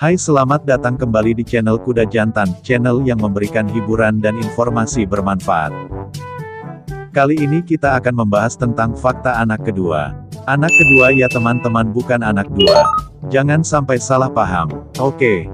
Hai, selamat datang kembali di channel Kuda Jantan, channel yang memberikan hiburan dan informasi bermanfaat. Kali ini kita akan membahas tentang fakta anak kedua. Anak kedua ya teman-teman, bukan anak dua. Jangan sampai salah paham. Oke.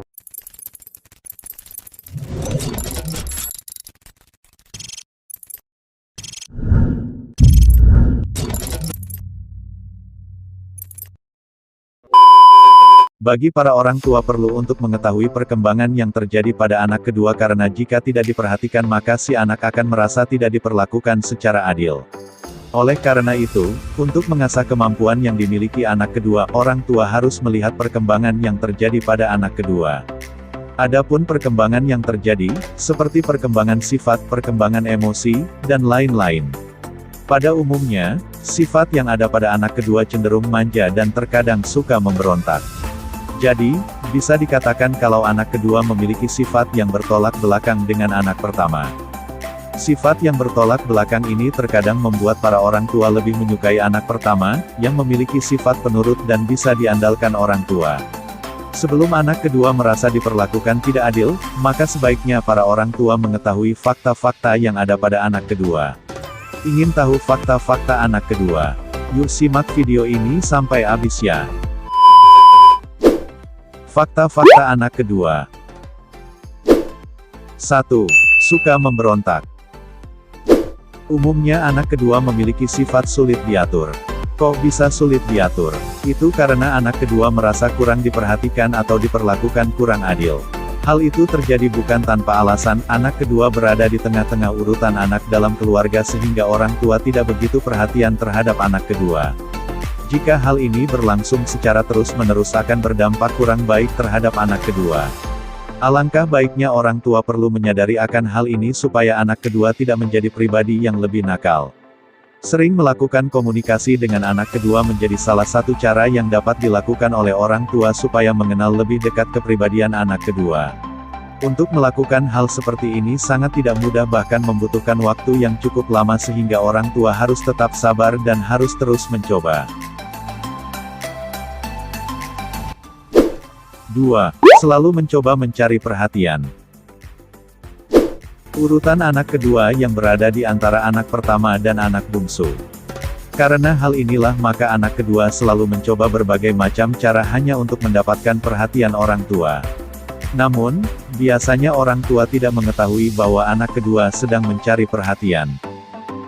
Bagi para orang tua perlu untuk mengetahui perkembangan yang terjadi pada anak kedua, karena jika tidak diperhatikan maka si anak akan merasa tidak diperlakukan secara adil. Oleh karena itu, untuk mengasah kemampuan yang dimiliki anak kedua, orang tua harus melihat perkembangan yang terjadi pada anak kedua. Adapun perkembangan yang terjadi, seperti perkembangan sifat, perkembangan emosi, dan lain-lain. Pada umumnya, sifat yang ada pada anak kedua cenderung manja dan terkadang suka memberontak. Jadi, bisa dikatakan kalau anak kedua memiliki sifat yang bertolak belakang dengan anak pertama. Sifat yang bertolak belakang ini terkadang membuat para orang tua lebih menyukai anak pertama, yang memiliki sifat penurut dan bisa diandalkan orang tua. Sebelum anak kedua merasa diperlakukan tidak adil, maka sebaiknya para orang tua mengetahui fakta-fakta yang ada pada anak kedua. Ingin tahu fakta-fakta anak kedua? Yuk simak video ini sampai habis ya. Fakta-fakta anak kedua. 1. Suka memberontak. Umumnya anak kedua memiliki sifat sulit diatur. Kok bisa sulit diatur? Itu karena anak kedua merasa kurang diperhatikan atau diperlakukan kurang adil. Hal itu terjadi bukan tanpa alasan. Anak kedua berada di tengah-tengah urutan anak dalam keluarga sehingga orang tua tidak begitu perhatian terhadap anak kedua. Jika hal ini berlangsung secara terus-menerus akan berdampak kurang baik terhadap anak kedua. Alangkah baiknya orang tua perlu menyadari akan hal ini supaya anak kedua tidak menjadi pribadi yang lebih nakal. Sering melakukan komunikasi dengan anak kedua menjadi salah satu cara yang dapat dilakukan oleh orang tua supaya mengenal lebih dekat kepribadian anak kedua. Untuk melakukan hal seperti ini sangat tidak mudah, bahkan membutuhkan waktu yang cukup lama sehingga orang tua harus tetap sabar dan harus terus mencoba. 2. Selalu mencoba mencari perhatian. Urutan anak kedua yang berada di antara anak pertama dan anak bungsu. Karena hal inilah maka anak kedua selalu mencoba berbagai macam cara hanya untuk mendapatkan perhatian orang tua. Namun, biasanya orang tua tidak mengetahui bahwa anak kedua sedang mencari perhatian.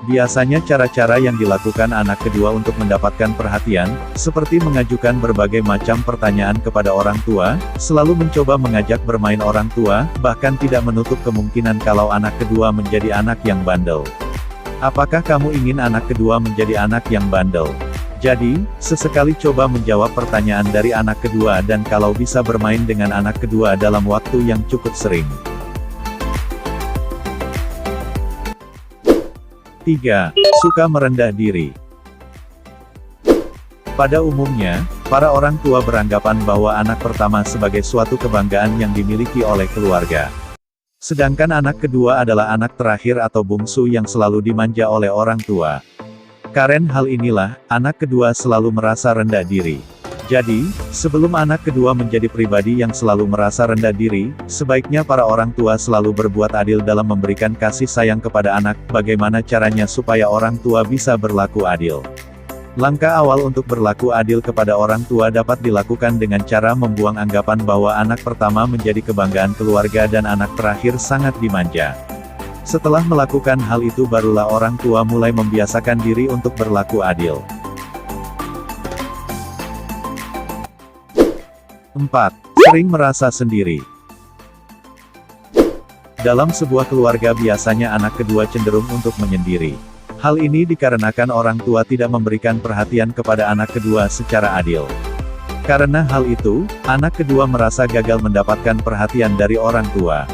Biasanya cara-cara yang dilakukan anak kedua untuk mendapatkan perhatian, seperti mengajukan berbagai macam pertanyaan kepada orang tua, selalu mencoba mengajak bermain orang tua, bahkan tidak menutup kemungkinan kalau anak kedua menjadi anak yang bandel. Apakah kamu ingin anak kedua menjadi anak yang bandel? Jadi, sesekali coba menjawab pertanyaan dari anak kedua dan kalau bisa bermain dengan anak kedua dalam waktu yang cukup sering. 3. Suka merendah diri. Pada umumnya, para orang tua beranggapan bahwa anak pertama sebagai suatu kebanggaan yang dimiliki oleh keluarga. Sedangkan anak kedua adalah anak terakhir atau bungsu yang selalu dimanja oleh orang tua. Karena hal inilah, anak kedua selalu merasa rendah diri. Jadi, sebelum anak kedua menjadi pribadi yang selalu merasa rendah diri, sebaiknya para orang tua selalu berbuat adil dalam memberikan kasih sayang kepada anak. Bagaimana caranya supaya orang tua bisa berlaku adil? Langkah awal untuk berlaku adil kepada orang tua dapat dilakukan dengan cara membuang anggapan bahwa anak pertama menjadi kebanggaan keluarga dan anak terakhir sangat dimanja. Setelah melakukan hal itu barulah orang tua mulai membiasakan diri untuk berlaku adil. 4. Sering merasa sendiri. Dalam sebuah keluarga biasanya anak kedua cenderung untuk menyendiri. Hal ini dikarenakan orang tua tidak memberikan perhatian kepada anak kedua secara adil. Karena hal itu, anak kedua merasa gagal mendapatkan perhatian dari orang tua.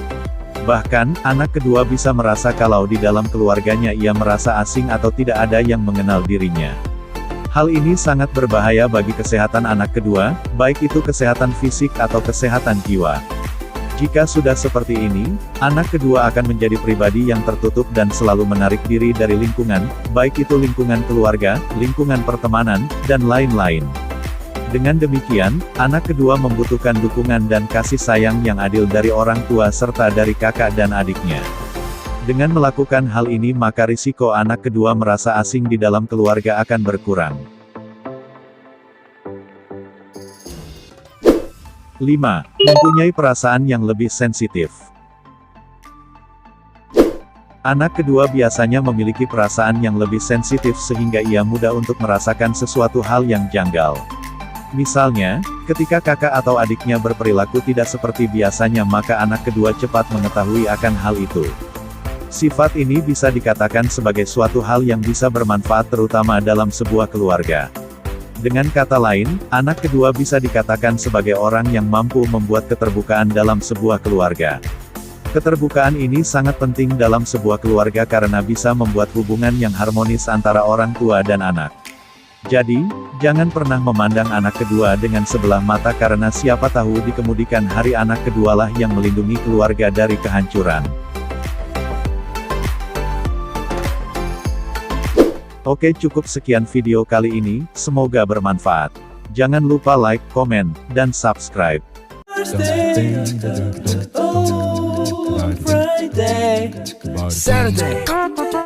Bahkan, anak kedua bisa merasa kalau di dalam keluarganya ia merasa asing atau tidak ada yang mengenal dirinya. Hal ini sangat berbahaya bagi kesehatan anak kedua, baik itu kesehatan fisik atau kesehatan jiwa. Jika sudah seperti ini, anak kedua akan menjadi pribadi yang tertutup dan selalu menarik diri dari lingkungan, baik itu lingkungan keluarga, lingkungan pertemanan, dan lain-lain. Dengan demikian, anak kedua membutuhkan dukungan dan kasih sayang yang adil dari orang tua serta dari kakak dan adiknya. Dengan melakukan hal ini maka risiko anak kedua merasa asing di dalam keluarga akan berkurang. 5. Mempunyai perasaan yang lebih sensitif. Anak kedua biasanya memiliki perasaan yang lebih sensitif sehingga ia mudah untuk merasakan sesuatu hal yang janggal. Misalnya, ketika kakak atau adiknya berperilaku tidak seperti biasanya maka anak kedua cepat mengetahui akan hal itu. Sifat ini bisa dikatakan sebagai suatu hal yang bisa bermanfaat terutama dalam sebuah keluarga. Dengan kata lain, anak kedua bisa dikatakan sebagai orang yang mampu membuat keterbukaan dalam sebuah keluarga. Keterbukaan ini sangat penting dalam sebuah keluarga karena bisa membuat hubungan yang harmonis antara orang tua dan anak. Jadi, jangan pernah memandang anak kedua dengan sebelah mata karena siapa tahu di kemudian hari anak kedualah yang melindungi keluarga dari kehancuran. Oke, cukup sekian video kali ini, semoga bermanfaat. Jangan lupa like, komen, dan subscribe. Saturday.